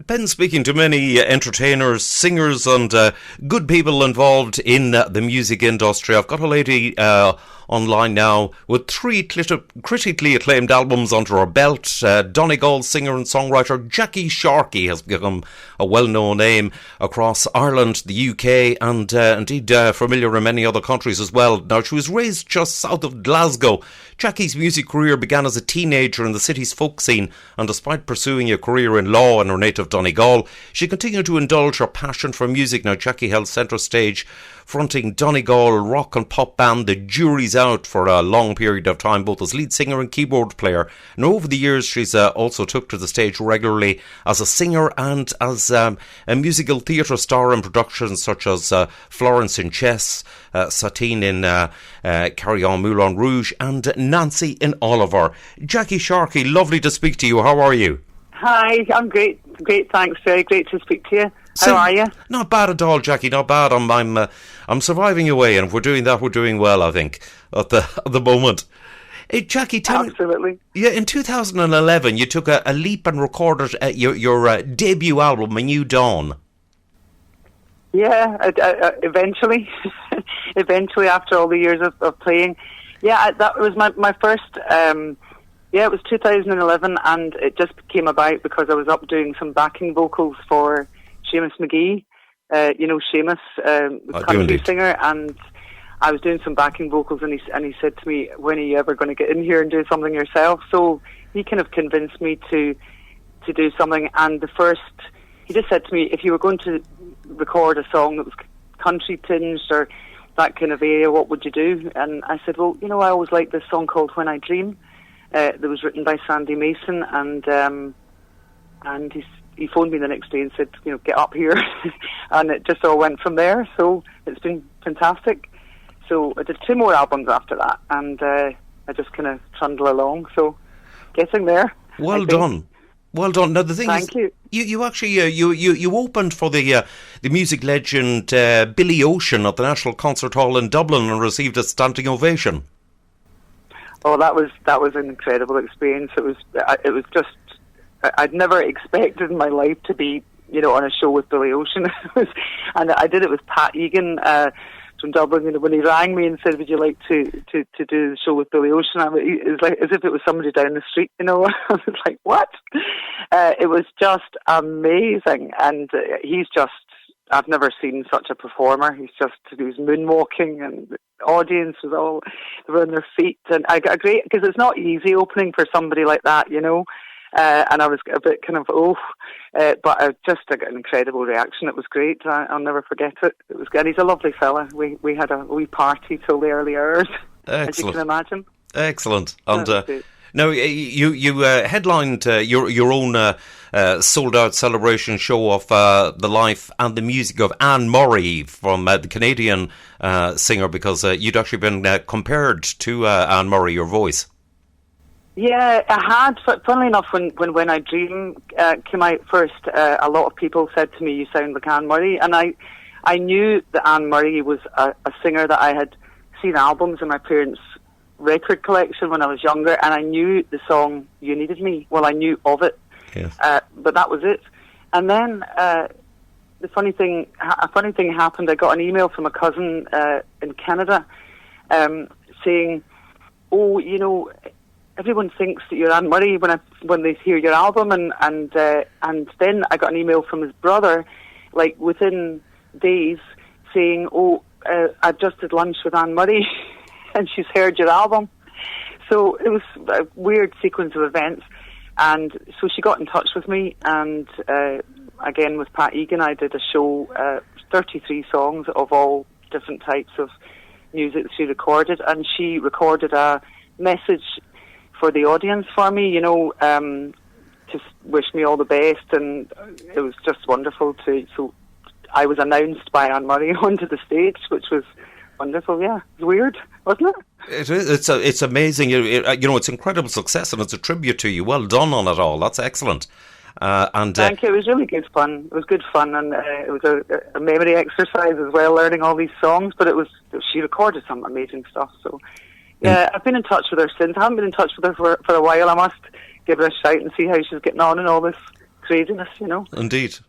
Been speaking to many entertainers, singers and good people involved in the music industry. I've got a lady online now with three critically acclaimed albums under her belt. Donegal singer and songwriter Jacqui Sharkey has become a well-known name across Ireland, the UK and indeed familiar in many other countries as well. Now, she was raised just south of Glasgow. Jacqui's music career began as a teenager in the city's folk scene, and despite pursuing a career in law in her native Donegal, she continued to indulge her passion for music. Now, Jacqui held centre stage fronting Donegal rock and pop band The Jury's Out for a long period of time, both as lead singer and keyboard player. And over the years, she's also took to the stage regularly as a singer and as a musical theatre star in productions such as Florence in Chess, Satine in Carry On Moulin Rouge and Nancy in Oliver. Jacqui Sharkey, lovely to speak to you. How are you? Hi, I'm great. Great, thanks. Very great to speak to you. How are you? Not bad at all, Jacqui. Not bad. I'm surviving away, and if we're doing that, we're doing well, I think, at the moment. Hey, Jacqui, tell Absolutely. me. Yeah, in 2011, you took a leap and recorded your debut album, A New Dawn. Yeah, eventually. Eventually, after all the years of playing. Yeah, that was my first... it was 2011, and it just came about because I was up doing some backing vocals for Seamus McGee. Seamus, the country singer, and I was doing some backing vocals, and he said to me, "When are you ever going to get in here and do something yourself?" So he kind of convinced me to do something. And he just said to me, "If you were going to record a song that was country tinged or that kind of area, what would you do?" And I said, "Well, I always liked this song called When I Dream." That was written by Sandy Mason, and he phoned me the next day and said, "Get up here," and it just all went from there. So it's been fantastic. So I did 2 more albums after that, and I just kind of trundle along. So getting there. Well done. Well done. Now the thing Thank you. You actually you opened for the music legend Billy Ocean at the National Concert Hall in Dublin and received a standing ovation. Oh, that was an incredible experience. It was just, I'd never expected in my life to be, on a show with Billy Ocean. And I did it with Pat Egan from Dublin. When he rang me and said, "Would you like to do the show with Billy Ocean?" It was like as if it was somebody down the street. I was like, what? It was just amazing, and I've never seen such a performer. He was moonwalking, and the audience was all on their feet. And I got great, because it's not easy opening for somebody like that, and I was a bit kind of, but I got an incredible reaction. It was great. I'll never forget it. It was good. He's a lovely fella. We had a wee party till the early hours, as you can imagine. Excellent. And now, you headlined your own sold-out celebration show of the life and the music of Anne Murray from the Canadian singer, because you'd actually been compared to Anne Murray, your voice. Yeah, I had. Funnily enough, when I Dream came out first, a lot of people said to me, "You sound like Anne Murray," and I knew that Anne Murray was a singer that I had seen albums in my parents' record collection when I was younger, and I knew the song "You Needed Me." Well, I knew of it, yes. But that was it. And then a funny thing happened. I got an email from a cousin in Canada saying, "Oh, everyone thinks that you're Anne Murray when they hear your album," and then I got an email from his brother, like within days, saying, "Oh, I've just had lunch with Anne Murray." And she's heard your album. So it was a weird sequence of events. And so she got in touch with me, and again with Pat Egan, I did a show, 33 songs of all different types of music that she recorded, and she recorded a message for the audience for me, to wish me all the best, and it was just wonderful so I was announced by Anne Murray onto the stage, which was wonderful. Yeah, it was weird, wasn't it? It is. It's amazing. It's incredible success, and it's a tribute to you. Well done on it all. That's excellent. Thank you. It was really good fun. It was good fun, and it was a memory exercise as well, learning all these songs. But she recorded some amazing stuff. So yeah, I've been in touch with her since. I haven't been in touch with her for a while. I must give her a shout and see how she's getting on and all this craziness, you know. Indeed.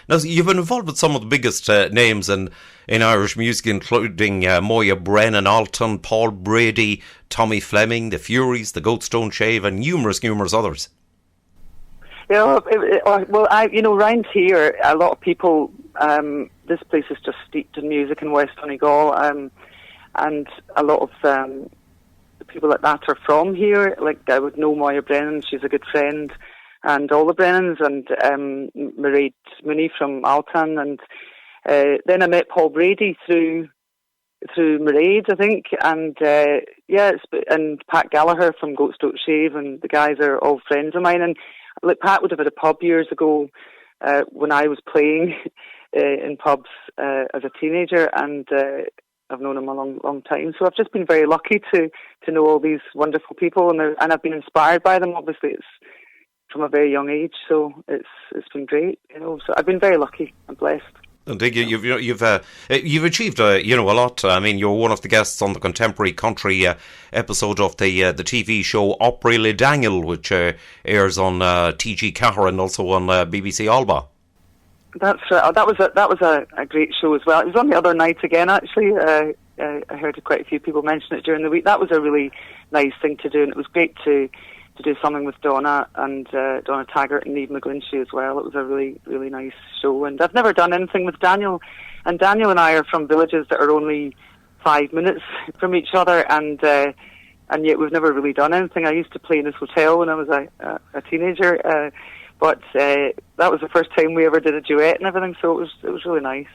Now, you've been involved with some of the biggest names in Irish music, including Moya Brennan, Alton, Paul Brady, Tommy Fleming, the Furies, the Goatstone Shave, and numerous others. Yeah, around here, a lot of people, this place is just steeped in music in West Donegal, and a lot of people like that are from here. Like, I would know Moya Brennan, she's a good friend, and all the Brennans, and Mairead Mooney from Alton, and then I met Paul Brady through Mairead, I think, and and Pat Gallagher from Goatstone Shave, and the guys are all friends of mine. And like, Pat would have had a pub years ago when I was playing in pubs as a teenager, and I've known him a long time. So I've just been very lucky to know all these wonderful people, and I've been inspired by them. Obviously, it's from a very young age, so it's been great, you know. So I've been very lucky and blessed. Indeed, you've achieved a lot. I mean, you're one of the guests on the contemporary country episode of the TV show Up Really Daniel, which airs on TG Cahir and also on BBC Alba. That's right. That was a great show as well. It was on the other night again, actually. I heard quite a few people mention it during the week. That was a really nice thing to do, and it was great to do something with Donna and Donna Taggart and Niamh McGlinchey as well. It was a really, really nice show, and I've never done anything with Daniel. And Daniel and I are from villages that are only 5 minutes from each other, and yet we've never really done anything. I used to play in his hotel when I was a teenager, but that was the first time we ever did a duet and everything. So it was really nice.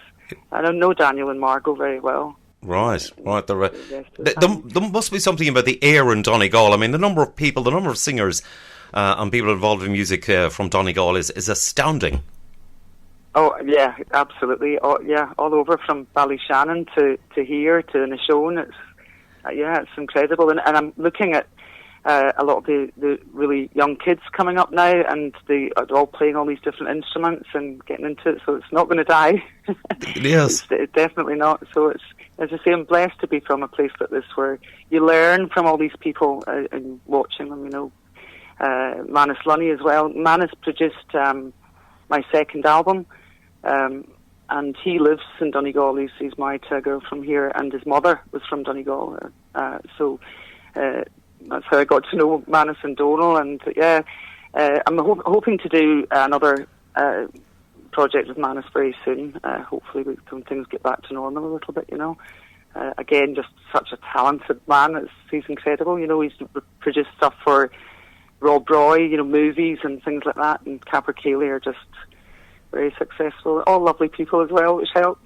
And I know Daniel and Margot very well. Right. There must be something about the air in Donegal. I mean, the number of people, the number of singers and people involved in music from Donegal is astounding. Oh, yeah, absolutely. Oh, yeah, all over from Ballyshannon to here to Nishone. It's incredible. And I'm looking at a lot of the really young kids coming up now, and they're all playing all these different instruments and getting into it, so it's not going to die. Yes. It's definitely not. So it's, as I say, I'm blessed to be from a place like this where you learn from all these people and watching them, you know. Manus Lunny as well. Manus produced my second album, and he lives in Donegal. He's married to a girl from here, and his mother was from Donegal. So that's how I got to know Manus and Donal. And I'm hoping to do another project with Manus very soon. Hopefully when things get back to normal a little bit, you know. Again, just such a talented man. He's incredible. You know, he's produced stuff for Rob Roy, you know, movies and things like that. And Capercaillie are just very successful. All lovely people as well, which helps,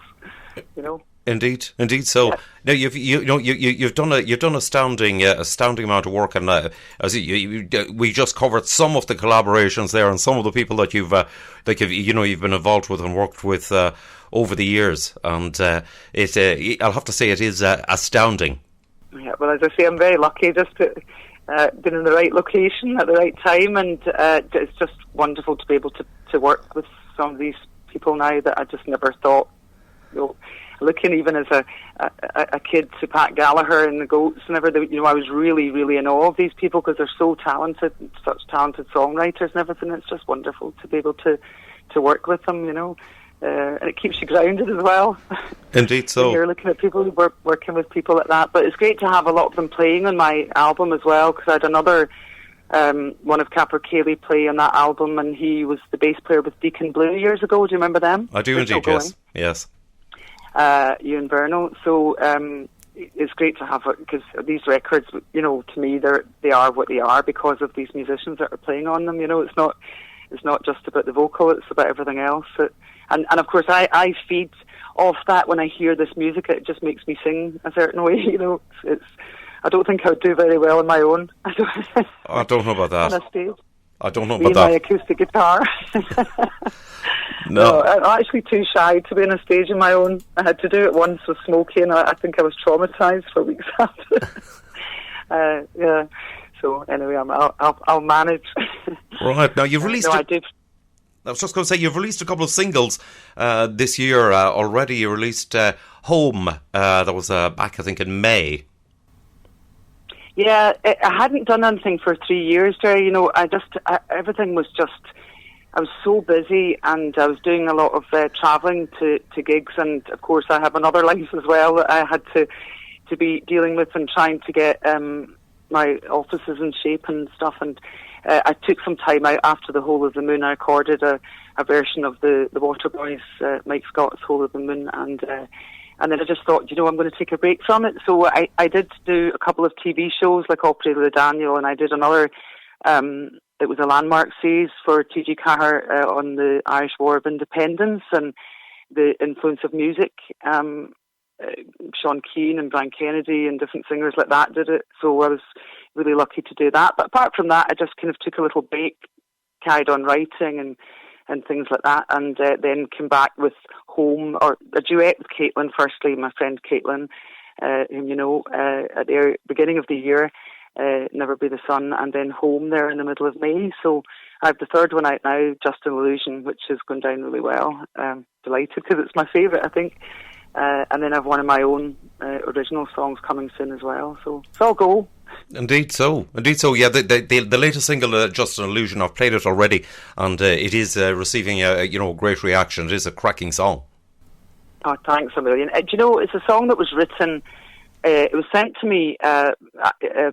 you know. Indeed. So now you've done astounding amount of work, and we just covered some of the collaborations there and some of the people that you've been involved with and worked with over the years, and I'll have to say it is astounding. Yeah, well, as I say, I'm very lucky just to been in the right location at the right time, and it's just wonderful to be able to work with some of these people now that I just never thought, you know. Looking even as a kid to Pat Gallagher and the Goats and everything, you know, I was really, really in awe of these people because they're so talented, such talented songwriters and everything. It's just wonderful to be able to work with them, you know, and it keeps you grounded as well. Indeed, so. You're looking at people who work working with people like that, but it's great to have a lot of them playing on my album as well, because I had another one of Capercaillie play on that album, and he was the bass player with Deacon Blue years ago. Do you remember them? I do indeed, yes. Ewan Bernal. So it's great to have it, because these records, you know, to me they are what they are because of these musicians that are playing on them. You know, it's not just about the vocal; it's about everything else. And of course, I feed off that when I hear this music. It just makes me sing a certain way. You know, I don't think I would do very well on my own. I don't know about that. On a stage. I don't know about that. My acoustic guitar. No, I'm actually too shy to be on a stage on my own. I had to do it once with Smokey, and I think I was traumatised for weeks after. Yeah. So anyway, I'll manage. Right, now you've released. I did. I was just going to say, you've released a couple of singles this year already. You released Home. That was back, I think, in May. Yeah, I hadn't done anything for 3 years, Jerry. You know, everything was just I was so busy, and I was doing a lot of travelling to gigs, and of course I have another life as well that I had to be dealing with and trying to get my offices in shape and stuff. And I took some time out after the Whole of the Moon. I recorded a version of the Waterboys, Mike Scott's Whole of the Moon, and then I just thought, I'm going to take a break from it. So I did do a couple of TV shows like Opry Le Daniel, and I did another. It was a landmark series for T.G. Cahir on the Irish War of Independence and the influence of music. Sean Keane and Brian Kennedy and different singers like that did it, so I was really lucky to do that. But apart from that, I just kind of took a little break, carried on writing and things like that, and then came back with Home, or a duet with Caitlin, firstly, my friend Caitlin, whom you know, at the beginning of the year, Never Be the Sun, and then Home there in the middle of May. So I have the third one out now, Just an Illusion, which is going down really well. Delighted, because it's my favourite, I think. And then I have one of my own original songs coming soon as well. So it's all go. Indeed so. Yeah, the latest single, Just an Illusion, I've played it already, and it is receiving a great reaction. It is a cracking song. Oh, thanks a million. Do you know, it's a song that was written. It was sent to me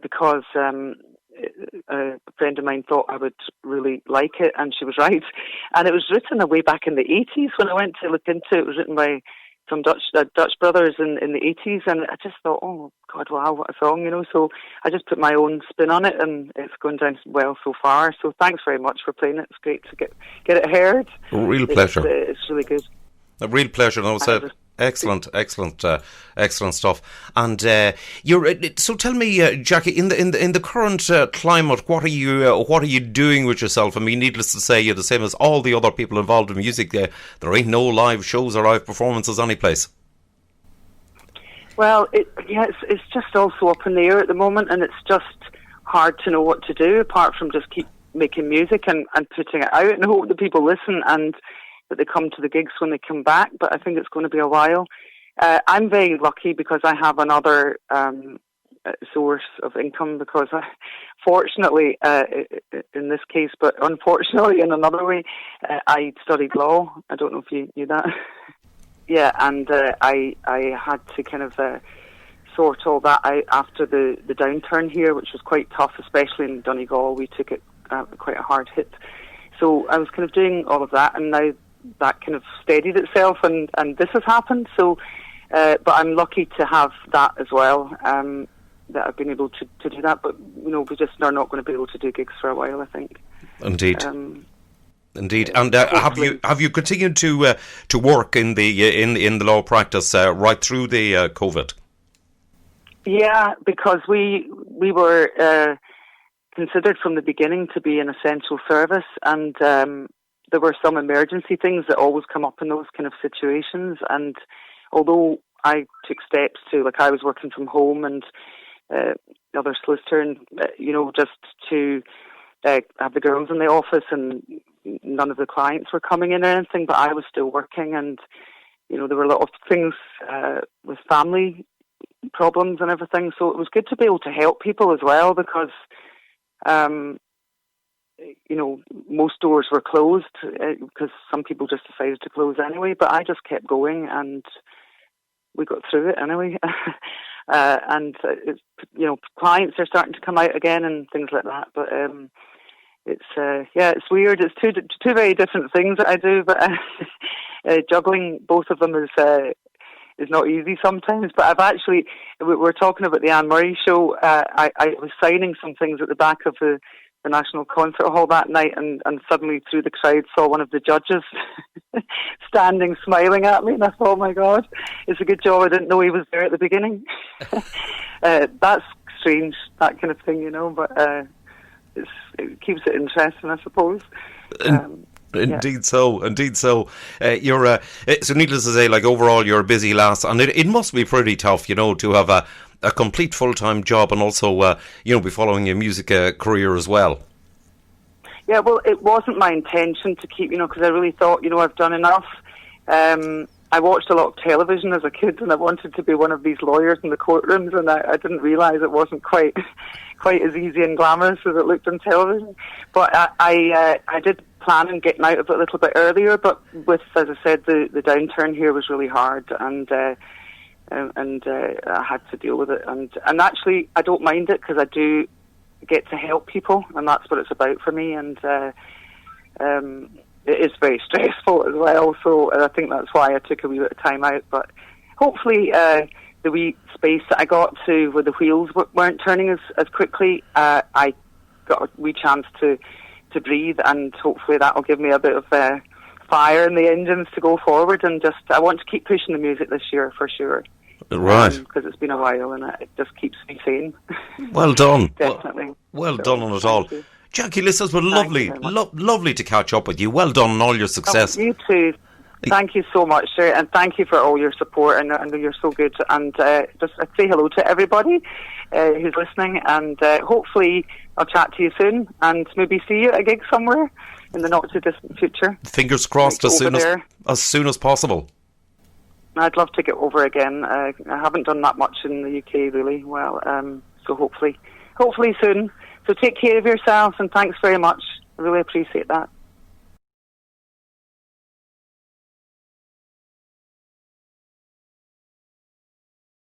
because a friend of mine thought I would really like it, and she was right. And it was written way back in the 80s when I went to look into it. It was written by some Dutch brothers in the 80s, and I just thought, oh God, wow, what a song, So I just put my own spin on it, and it's going down well so far. So thanks very much for playing it. It's great to get it heard. A real pleasure. It's really good. A real pleasure. No, excellent stuff. And so tell me, Jacqui, in the current climate, what are you doing with yourself? I mean, needless to say, you're the same as all the other people involved in music. There ain't no live shows or live performances anyplace. Well, it's just also up in the air at the moment, and it's just hard to know what to do apart from just keep making music and putting it out and hope that people listen and that they come to the gigs when they come back. But I think it's going to be a while. I'm very lucky because I have another source of income, because fortunately, in this case, but unfortunately in another way, I studied law. I don't know if you knew that. Yeah, and I had to kind of sort all that out after the downturn here, which was quite tough, especially in Donegal. We took it quite a hard hit. So I was kind of doing all of that, and now that kind of steadied itself, and this has happened. So, but I'm lucky to have that as well, that I've been able to do that. But we just are not going to be able to do gigs for a while, I think. Indeed. Indeed. And have you continued to work in the law practice right through the COVID? Yeah, because we were considered from the beginning to be an essential service, and there were some emergency things that always come up in those kind of situations. And although I took steps to, I was working from home, and the other solicitor, and just to have the girls in the office, and none of the clients were coming in or anything, but I was still working, and there were a lot of things with family problems and everything. So it was good to be able to help people as well, because most doors were closed because some people just decided to close anyway, but I just kept going, and we got through it anyway. And clients are starting to come out again and things like that, but it's weird. It's two very different things that I do, but juggling both of them is not easy sometimes. But I've actually, we're talking about the Anne Murray show. I was signing some things at the back of the National Concert Hall that night, and suddenly through the crowd saw one of the judges standing smiling at me, and I thought, oh my God, it's a good job I didn't know he was there at the beginning. That's strange, that kind of thing, but it keeps it interesting, I suppose. Indeed so. You're so needless to say, overall you're a busy lass, and it must be pretty tough, to have a complete full-time job and also be following a music career as well. Yeah, well, it wasn't my intention to keep, because I really thought, I've done enough. I watched a lot of television as a kid, and I wanted to be one of these lawyers in the courtrooms, and I didn't realise it wasn't quite as easy and glamorous as it looked on television. But I did plan on getting out of it a little bit earlier, but with, as I said, the downturn here was really hard, and I had to deal with it. And actually, I don't mind it, because I do get to help people, and that's what it's about for me. And it is very stressful as well, so I think that's why I took a wee bit of time out. But hopefully the wee space that I got to where the wheels weren't turning as quickly, I got a wee chance to breathe, and hopefully that will give me a bit of fire in the engines to go forward. And just, I want to keep pushing the music this year for sure. Right. Because it's been a while, and it just keeps me sane. Well done. Definitely. Well done on it all. Jacqui, listen, it was lovely to catch up with you. Well done on all your success. You too. Thank you so much, sir, and thank you for all your support, and you're so good. And just say hello to everybody who's listening, and hopefully I'll chat to you soon, and maybe see you at a gig somewhere in the not too distant future. Fingers crossed, as soon as possible. I'd love to get over again. I haven't done that much in the UK, really. Well, so hopefully soon. So take care of yourselves, and thanks very much. I really appreciate that.